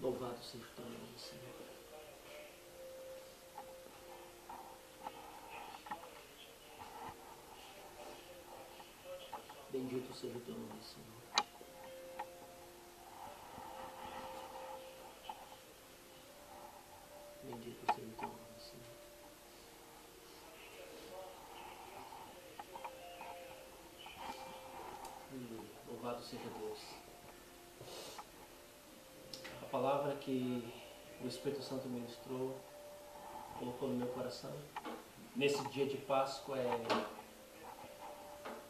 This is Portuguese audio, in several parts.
Louvado seja o teu nome, Senhor. Bendito seja o teu nome, Senhor. Bendito seja o teu nome, Senhor. Louvado seja Deus. A palavra que o Espírito Santo ministrou, colocou no meu coração, nesse dia de Páscoa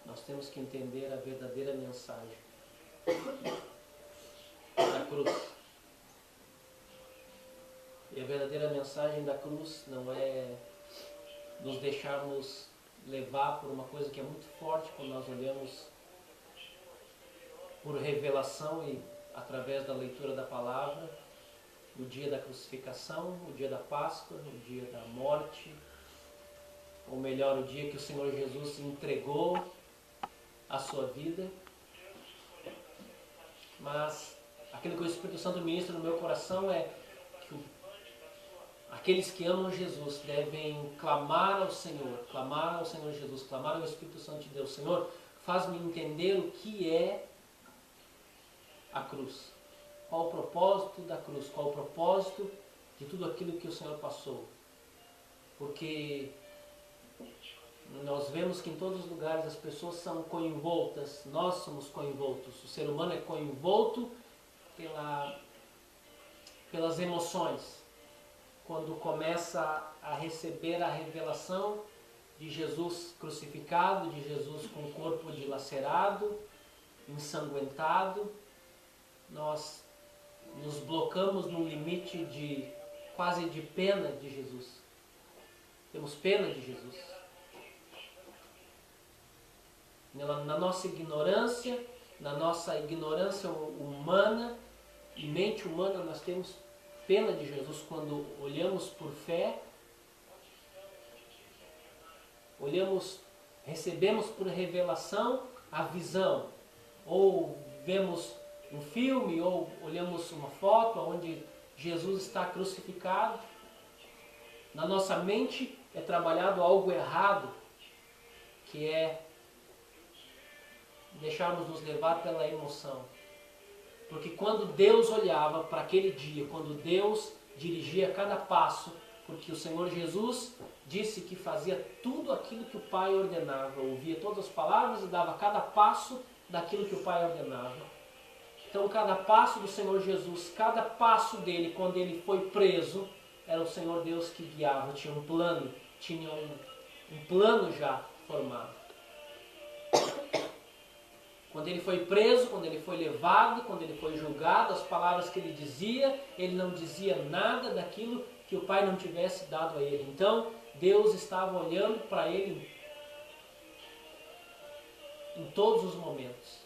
nós temos que entender a verdadeira mensagem da cruz. E a verdadeira mensagem da cruz não é nos deixarmos levar por uma coisa que é muito forte quando nós olhamos por revelação e através da leitura da palavra, o dia da crucificação, o dia da Páscoa, o dia da morte, ou melhor, o dia que o Senhor Jesus entregou a sua vida. Mas aquilo que o Espírito Santo ministra no meu coração é que aqueles que amam Jesus devem clamar ao Senhor Jesus, clamar ao Espírito Santo de Deus: Senhor, faz-me entender o que é a cruz. Qual o propósito da cruz? Qual o propósito de tudo aquilo que o Senhor passou? Porque nós vemos que em todos os lugares as pessoas são coenvoltas, nós somos coenvoltos, o ser humano é coenvolto pelas emoções. Quando começa a receber a revelação de Jesus crucificado, de Jesus com o corpo dilacerado, ensanguentado, nós nos blocamos no limite de quase de pena de Jesus. Temos pena de Jesus. Na nossa ignorância humana e mente humana, nós temos pena de Jesus quando olhamos por fé, recebemos por revelação a visão, ou vemos um filme, ou olhamos uma foto onde Jesus está crucificado. Na nossa mente é trabalhado algo errado, que é deixarmos nos levar pela emoção. Porque quando Deus olhava para aquele dia, quando Deus dirigia cada passo, porque o Senhor Jesus disse que fazia tudo aquilo que o Pai ordenava, ouvia todas as palavras e dava cada passo daquilo que o Pai ordenava. Então cada passo do Senhor Jesus, cada passo dele, quando ele foi preso, era o Senhor Deus que guiava, tinha um plano já formado. Quando ele foi preso, quando ele foi levado, quando ele foi julgado, as palavras que ele dizia, ele não dizia nada daquilo que o Pai não tivesse dado a ele. Então, Deus estava olhando para ele em todos os momentos.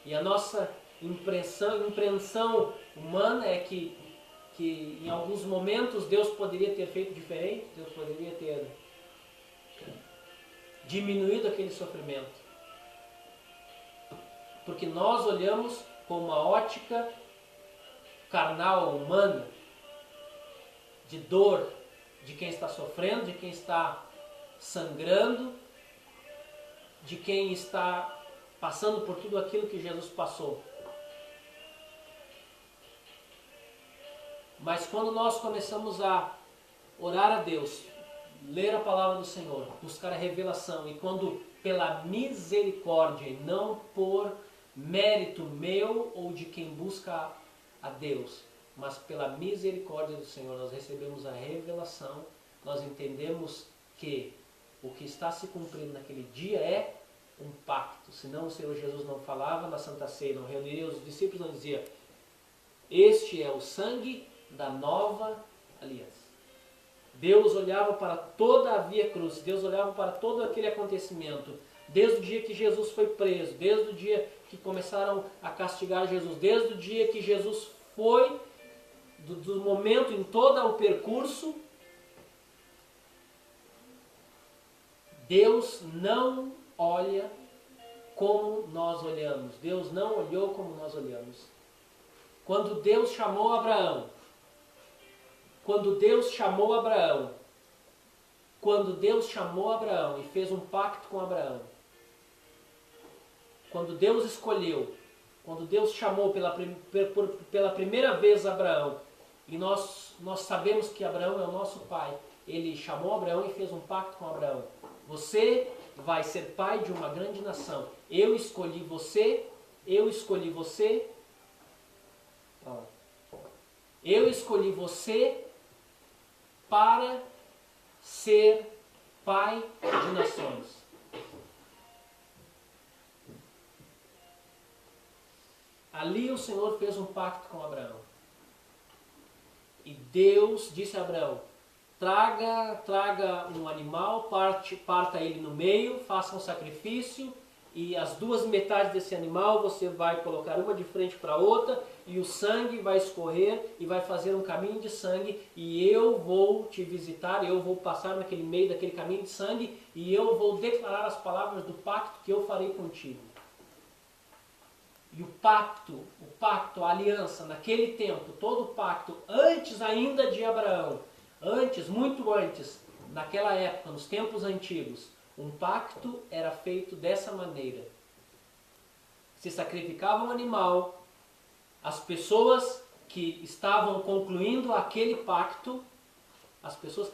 E a nossa impressão humana é que em alguns momentos Deus poderia ter feito diferente, Deus poderia ter diminuído aquele sofrimento. Porque nós olhamos com uma ótica carnal, humana, de dor, de quem está sofrendo, de quem está sangrando, de quem está passando por tudo aquilo que Jesus passou. Mas quando nós começamos a orar a Deus, ler a palavra do Senhor, buscar a revelação, e quando pela misericórdia e não por mérito meu ou de quem busca a Deus, mas pela misericórdia do Senhor, nós recebemos a revelação, nós entendemos que o que está se cumprindo naquele dia é um pacto. Senão o Senhor Jesus não falava na Santa Ceia, não reuniria os discípulos, não dizia: este é o sangue da nova aliança. Deus olhava para toda a via cruz, Deus olhava para todo aquele acontecimento, desde o dia que Jesus foi preso, desde o dia que começaram a castigar Jesus, desde o dia que Jesus foi, do momento em todo o percurso. Deus não olha como nós olhamos, Deus não olhou como nós olhamos. Quando Deus chamou Abraão, quando Deus chamou Abraão, quando Deus chamou Abraão e fez um pacto com Abraão, quando Deus escolheu, quando Deus chamou pela primeira vez Abraão, e nós sabemos que Abraão é o nosso pai, ele chamou Abraão e fez um pacto com Abraão. Você vai ser pai de uma grande nação. Eu escolhi você, eu escolhi você, eu escolhi você para ser pai de nações. Ali o Senhor fez um pacto com Abraão. E Deus disse a Abraão, traga um animal, parta ele no meio, faça um sacrifício, e as duas metades desse animal você vai colocar uma de frente para a outra, e o sangue vai escorrer e vai fazer um caminho de sangue, e eu vou te visitar, eu vou passar naquele meio daquele caminho de sangue, e eu vou declarar as palavras do pacto que eu farei contigo. E o pacto, a aliança, naquele tempo, todo o pacto, antes ainda de Abraão, muito antes, naquela época, nos tempos antigos, um pacto era feito dessa maneira. Se sacrificava um animal, as pessoas que estavam concluindo aquele pacto, as pessoas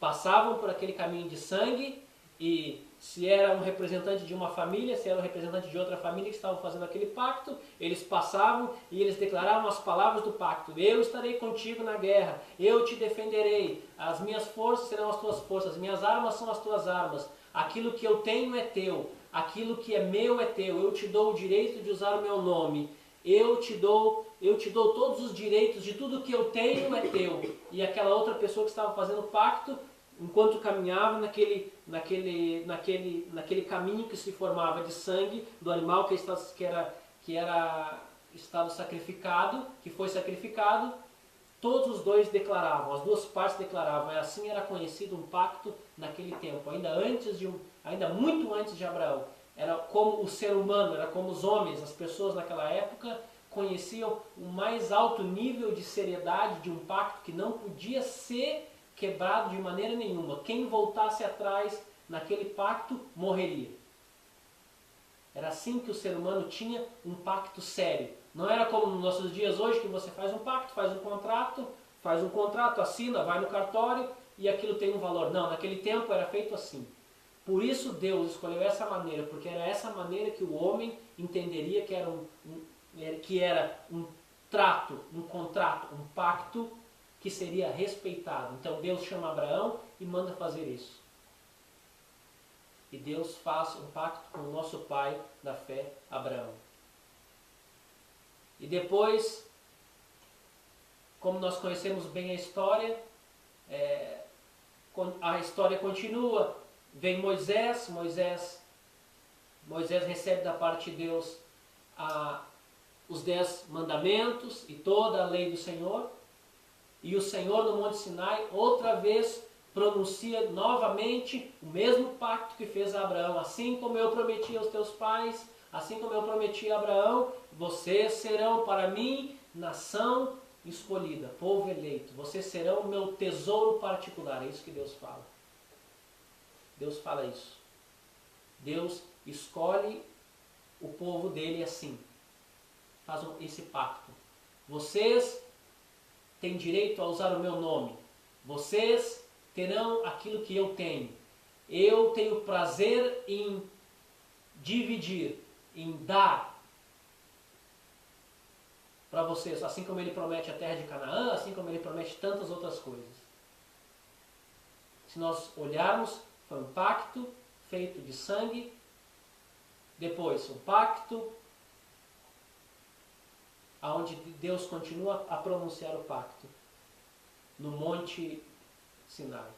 passavam por aquele caminho de sangue, e se era um representante de uma família, se era um representante de outra família que estavam fazendo aquele pacto, eles passavam e eles declaravam as palavras do pacto. Eu estarei contigo na guerra, eu te defenderei, as minhas forças serão as tuas forças, as minhas armas são as tuas armas, aquilo que eu tenho é teu, aquilo que é meu é teu, eu te dou o direito de usar o meu nome, eu te dou todos os direitos de tudo que eu tenho é teu. E aquela outra pessoa que estava fazendo o pacto, enquanto caminhava naquele caminho que se formava de sangue do animal que era estado sacrificado, que foi sacrificado, todos os dois declaravam, as duas partes declaravam, e assim era conhecido um pacto naquele tempo, ainda muito antes de Abraão. Era como o ser humano, era como os homens, as pessoas naquela época conheciam o mais alto nível de seriedade de um pacto que não podia ser quebrado de maneira nenhuma. Quem voltasse atrás naquele pacto morreria. Era assim que o ser humano tinha um pacto sério. Não era como nos nossos dias hoje, que você faz um pacto, faz um contrato, assina, vai no cartório e aquilo tem um valor. Não, naquele tempo era feito assim. Por isso Deus escolheu essa maneira, porque era essa maneira que o homem entenderia que era um trato, um contrato, um pacto que seria respeitado. Então Deus chama Abraão e manda fazer isso. E Deus faz um pacto com o nosso pai da fé, Abraão. E depois, como nós conhecemos bem a história continua. Vem Moisés recebe da parte de Deus os 10 mandamentos e toda a lei do Senhor. E o Senhor no Monte Sinai outra vez pronuncia novamente o mesmo pacto que fez a Abraão. Assim como eu prometi aos teus pais, assim como eu prometi a Abraão, vocês serão para mim nação escolhida, povo eleito. Vocês serão o meu tesouro particular. É isso que Deus fala. Deus fala isso. Deus escolhe o povo dele assim. Faz esse pacto. Vocês têm direito a usar o meu nome. Vocês terão aquilo que eu tenho. Eu tenho prazer em dividir, em dar para vocês, assim como ele promete a terra de Canaã, assim como ele promete tantas outras coisas. Se nós olharmos, foi um pacto feito de sangue, depois um pacto onde Deus continua a pronunciar o pacto no Monte Sinai,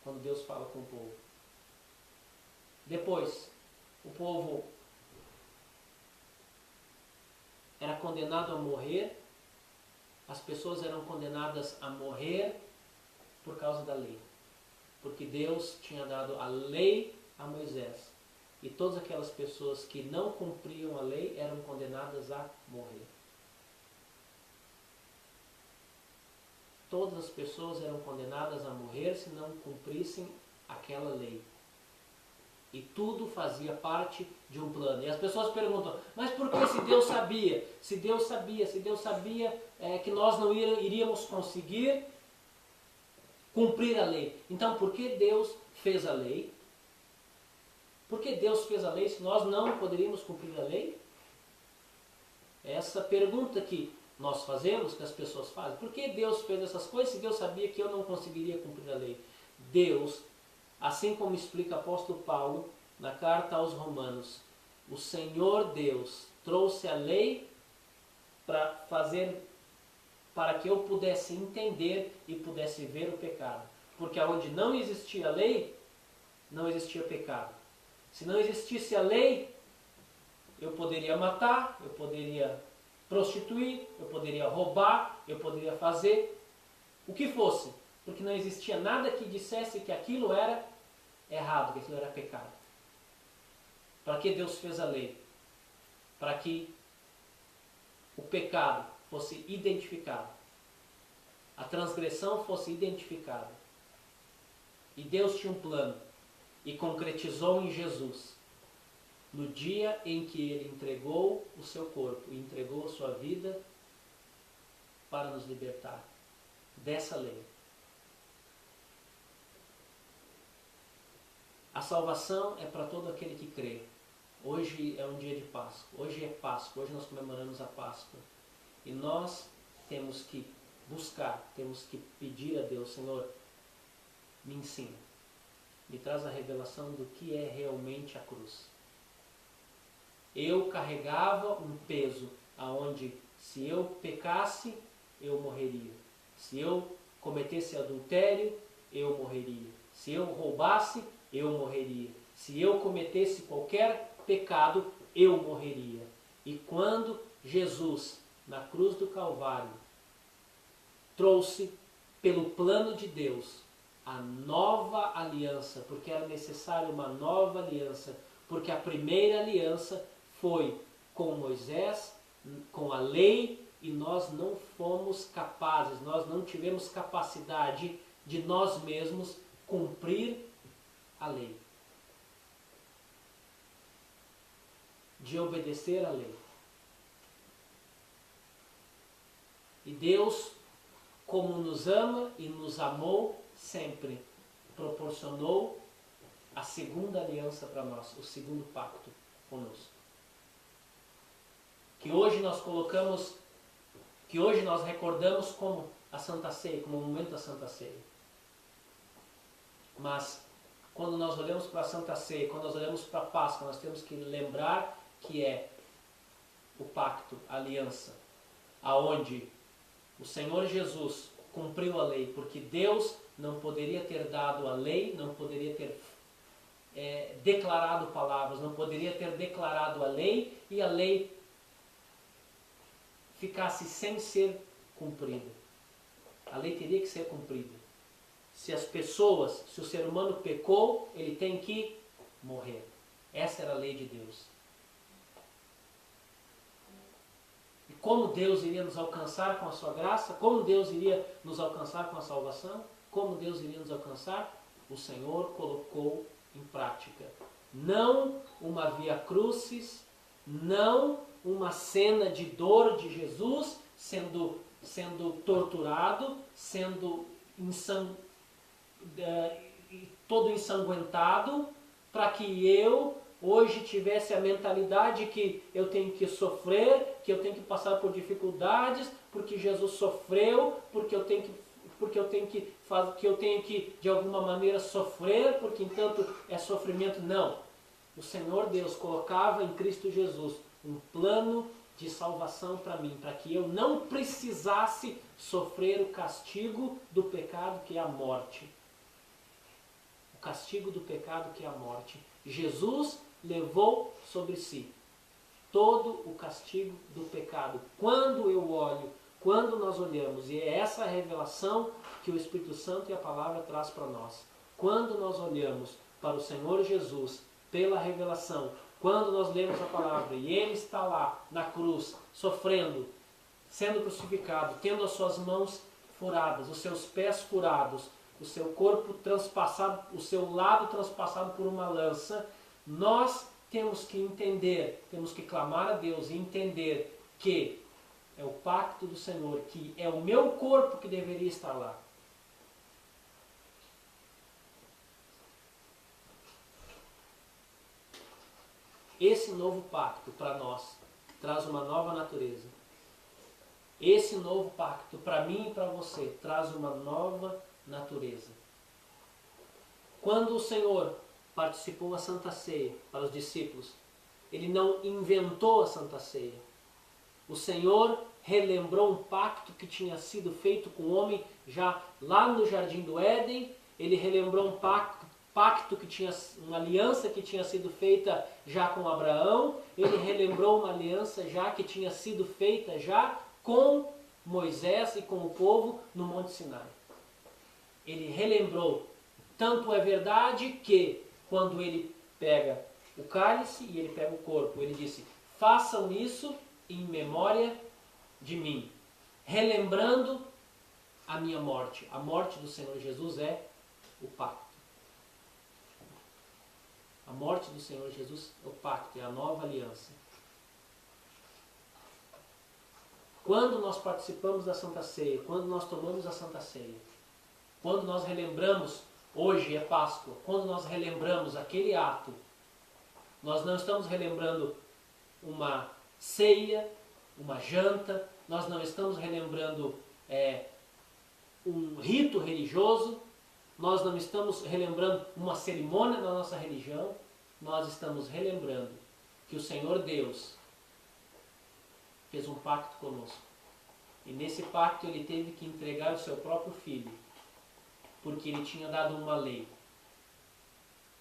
quando Deus fala com o povo. Depois, o povo era condenado a morrer, as pessoas eram condenadas a morrer por causa da lei, porque Deus tinha dado a lei a Moisés. e todas aquelas pessoas que não cumpriam a lei eram condenadas a morrer. Todas as pessoas eram condenadas a morrer se não cumprissem aquela lei. E tudo fazia parte de um plano. E as pessoas perguntam, mas por que se Deus sabia? Se Deus sabia que nós não iríamos conseguir cumprir a lei. Então por que Deus fez a lei? Por que Deus fez a lei se nós não poderíamos cumprir a lei? Essa pergunta que nós fazemos, que as pessoas fazem. Por que Deus fez essas coisas se Deus sabia que eu não conseguiria cumprir a lei? Deus, assim como explica o apóstolo Paulo na carta aos Romanos, o Senhor Deus trouxe a lei para que eu pudesse entender e pudesse ver o pecado. Porque onde não existia lei, não existia pecado. Se não existisse a lei, eu poderia matar, eu poderia prostituir, eu poderia roubar, eu poderia fazer o que fosse, porque não existia nada que dissesse que aquilo era errado, que aquilo era pecado. Para que Deus fez a lei? Para que o pecado fosse identificado, a transgressão fosse identificada. E Deus tinha um plano e concretizou em Jesus, no dia em que Ele entregou o seu corpo e entregou a sua vida para nos libertar dessa lei. A salvação é para todo aquele que crê. Hoje é um dia de Páscoa, hoje é Páscoa, hoje nós comemoramos a Páscoa. E nós temos que buscar, temos que pedir a Deus, Senhor, me ensina, me traz a revelação do que é realmente a cruz. Eu carregava um peso aonde se eu pecasse, eu morreria. Se eu cometesse adultério, eu morreria. Se eu roubasse, eu morreria. Se eu cometesse qualquer pecado, eu morreria. E quando Jesus, na cruz do Calvário, trouxe pelo plano de Deus a nova aliança, porque era necessário uma nova aliança, porque a primeira aliança foi com Moisés, com a lei, e nós não fomos capazes, nós não tivemos capacidade de nós mesmos cumprir a lei, de obedecer a lei. E Deus, como nos ama e nos amou sempre, proporcionou a segunda aliança para nós, o segundo pacto conosco. Que hoje nós colocamos, que hoje nós recordamos como a Santa Ceia, como o momento da Santa Ceia. Mas quando nós olhamos para a Santa Ceia, quando nós olhamos para a Páscoa, nós temos que lembrar que é o pacto, a aliança, aonde o Senhor Jesus cumpriu a lei, porque Deus não poderia ter dado a lei, não poderia ter declarado palavras, não poderia ter declarado a lei e a lei ficasse sem ser cumprida. A lei teria que ser cumprida. Se as pessoas, se o ser humano pecou, ele tem que morrer. Essa era a lei de Deus. E como Deus iria nos alcançar com a sua graça? Como Deus iria nos alcançar com a salvação? Como Deus iria nos alcançar? O Senhor colocou em prática. Não uma via crucis, não uma cena de dor de Jesus sendo torturado, sendo todo ensanguentado, para que eu hoje tivesse a mentalidade que eu tenho que sofrer, que eu tenho que passar por dificuldades, porque Jesus sofreu, porque eu tenho que de alguma maneira sofrer, porque entanto é sofrimento. Não. O Senhor Deus colocava em Cristo Jesus um plano de salvação para mim, para que eu não precisasse sofrer o castigo do pecado, que é a morte. O castigo do pecado, que é a morte. Jesus levou sobre si todo o castigo do pecado. Quando eu olho, quando nós olhamos, e é essa a revelação que o Espírito Santo e a palavra traz para nós. Quando nós olhamos para o Senhor Jesus pela revelação. Quando nós lemos a palavra e ele está lá na cruz, sofrendo, sendo crucificado, tendo as suas mãos furadas, os seus pés furados, o seu corpo transpassado, o seu lado transpassado por uma lança, nós temos que entender, temos que clamar a Deus e entender que é o pacto do Senhor, que é o meu corpo que deveria estar lá. Esse novo pacto para nós traz uma nova natureza. Esse novo pacto para mim e para você traz uma nova natureza. Quando o Senhor participou da Santa Ceia para os discípulos, ele não inventou a Santa Ceia. O Senhor relembrou um pacto que tinha sido feito com o homem já lá no Jardim do Éden. Ele relembrou um pacto que tinha, uma aliança que tinha sido feita já com Abraão. Ele relembrou uma aliança já que tinha sido feita já com Moisés e com o povo no Monte Sinai. Ele relembrou. Tanto é verdade que quando ele pega o cálice e ele pega o corpo, ele disse: façam isso em memória de mim, relembrando a minha morte. A morte do Senhor Jesus é o pacto. A morte do Senhor Jesus é o pacto, é a nova aliança. Quando nós participamos da Santa Ceia, quando nós tomamos a Santa Ceia, quando nós relembramos, hoje é Páscoa, quando nós relembramos aquele ato, nós não estamos relembrando uma ceia, uma janta, nós não estamos relembrando um rito religioso, nós não estamos relembrando uma cerimônia da nossa religião, nós estamos relembrando que o Senhor Deus fez um pacto conosco. E nesse pacto ele teve que entregar o seu próprio filho, porque ele tinha dado uma lei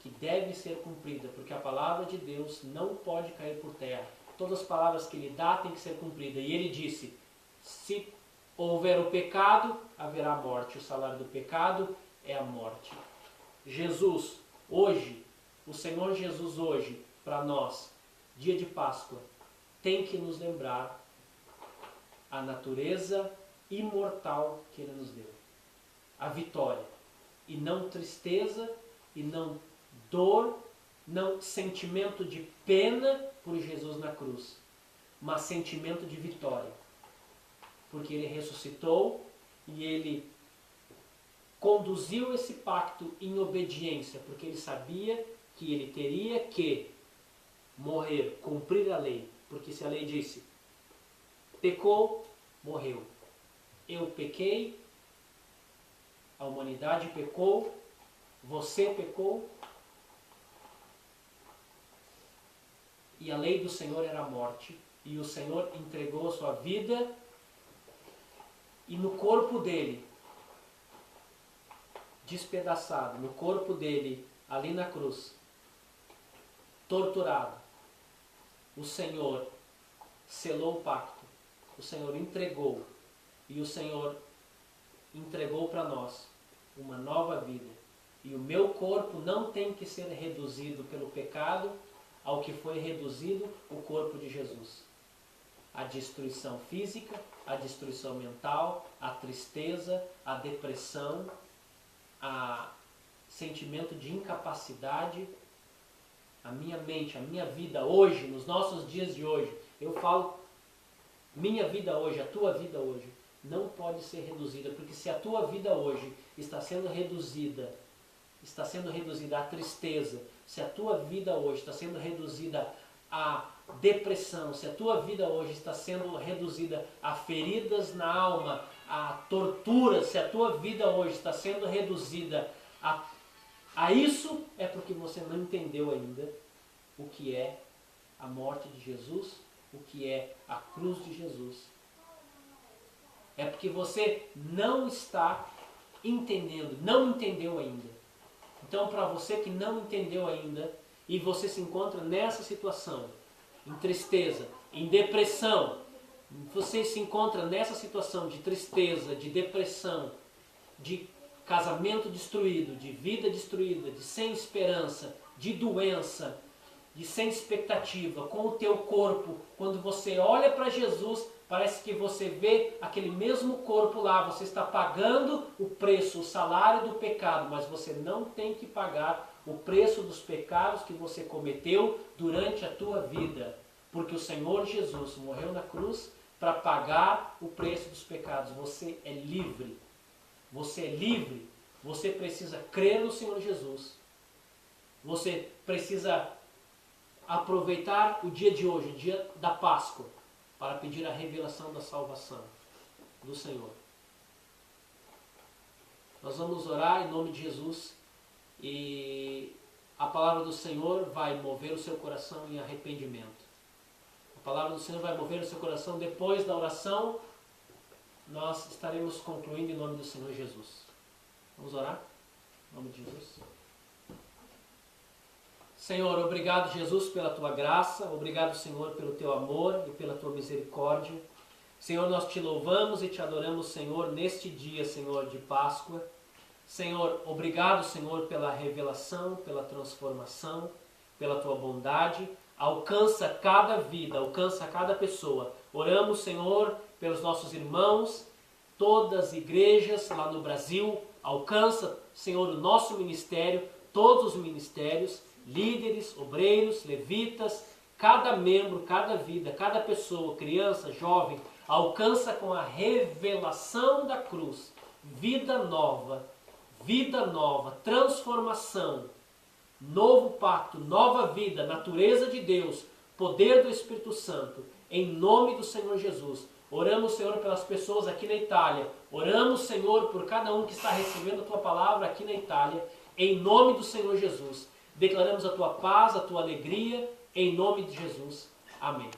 que deve ser cumprida, porque a palavra de Deus não pode cair por terra. Todas as palavras que ele dá têm que ser cumpridas. E ele disse: se houver o pecado, haverá morte. O salário do pecado é a morte. Jesus, hoje, o Senhor Jesus hoje, para nós, dia de Páscoa, tem que nos lembrar a natureza imortal que ele nos deu. A vitória. E não tristeza, e não dor, não sentimento de pena por Jesus na cruz, mas sentimento de vitória. Porque ele ressuscitou e ele conduziu esse pacto em obediência, porque ele sabia que ele teria que morrer, cumprir a lei. Porque se a lei disse, pecou, morreu. Eu pequei, a humanidade pecou, você pecou, e a lei do Senhor era a morte, e o Senhor entregou a sua vida, e no corpo dele, despedaçado, no corpo dele, ali na cruz, torturado, o Senhor selou o pacto, o Senhor entregou, e o Senhor entregou para nós uma nova vida. E o meu corpo não tem que ser reduzido pelo pecado ao que foi reduzido o corpo de Jesus. A destruição física, a destruição mental, a tristeza, a depressão, a sentimento de incapacidade, a minha mente, a minha vida hoje, nos nossos dias de hoje, eu falo, minha vida hoje, a tua vida hoje, não pode ser reduzida, porque se a tua vida hoje está sendo reduzida à tristeza, se a tua vida hoje está sendo reduzida à depressão, se a tua vida hoje está sendo reduzida a feridas na alma, a tortura, se a tua vida hoje está sendo reduzida a isso, é porque você não entendeu ainda o que é a morte de Jesus, o que é a cruz de Jesus. É porque você não está entendendo, não entendeu ainda. Então, para você que não entendeu ainda, e você se encontra nessa situação, em tristeza, em depressão, você se encontra nessa situação de tristeza, de depressão, de casamento destruído, de vida destruída, de sem esperança, de doença, de sem expectativa, com o teu corpo. Quando você olha para Jesus, parece que você vê aquele mesmo corpo lá, você está pagando o preço, o salário do pecado, mas você não tem que pagar o preço dos pecados que você cometeu durante a tua vida. Porque o Senhor Jesus morreu na cruz para pagar o preço dos pecados. Você é livre. Você é livre. Você precisa crer no Senhor Jesus. Você precisa aproveitar o dia de hoje, o dia da Páscoa, para pedir a revelação da salvação do Senhor. Nós vamos orar em nome de Jesus e a palavra do Senhor vai mover o seu coração em arrependimento. A palavra do Senhor vai mover o seu coração. Depois da oração, nós estaremos concluindo em nome do Senhor Jesus. Vamos orar? Em nome de Jesus. Senhor, obrigado, Jesus, pela tua graça. Obrigado, Senhor, pelo teu amor e pela tua misericórdia. Senhor, nós te louvamos e te adoramos, Senhor, neste dia, Senhor, de Páscoa. Senhor, obrigado, Senhor, pela revelação, pela transformação, pela tua bondade. Alcança cada vida, alcança cada pessoa. Oramos, Senhor, pelos nossos irmãos, todas as igrejas lá no Brasil. Alcança, Senhor, o nosso ministério, todos os ministérios, líderes, obreiros, levitas, cada membro, cada vida, cada pessoa, criança, jovem, alcança com a revelação da cruz, vida nova, transformação, novo pacto, nova vida, natureza de Deus, poder do Espírito Santo, em nome do Senhor Jesus. Oramos, Senhor, pelas pessoas aqui na Itália. Oramos, Senhor, por cada um que está recebendo a tua palavra aqui na Itália, em nome do Senhor Jesus. Declaramos a tua paz, a tua alegria, em nome de Jesus. Amém.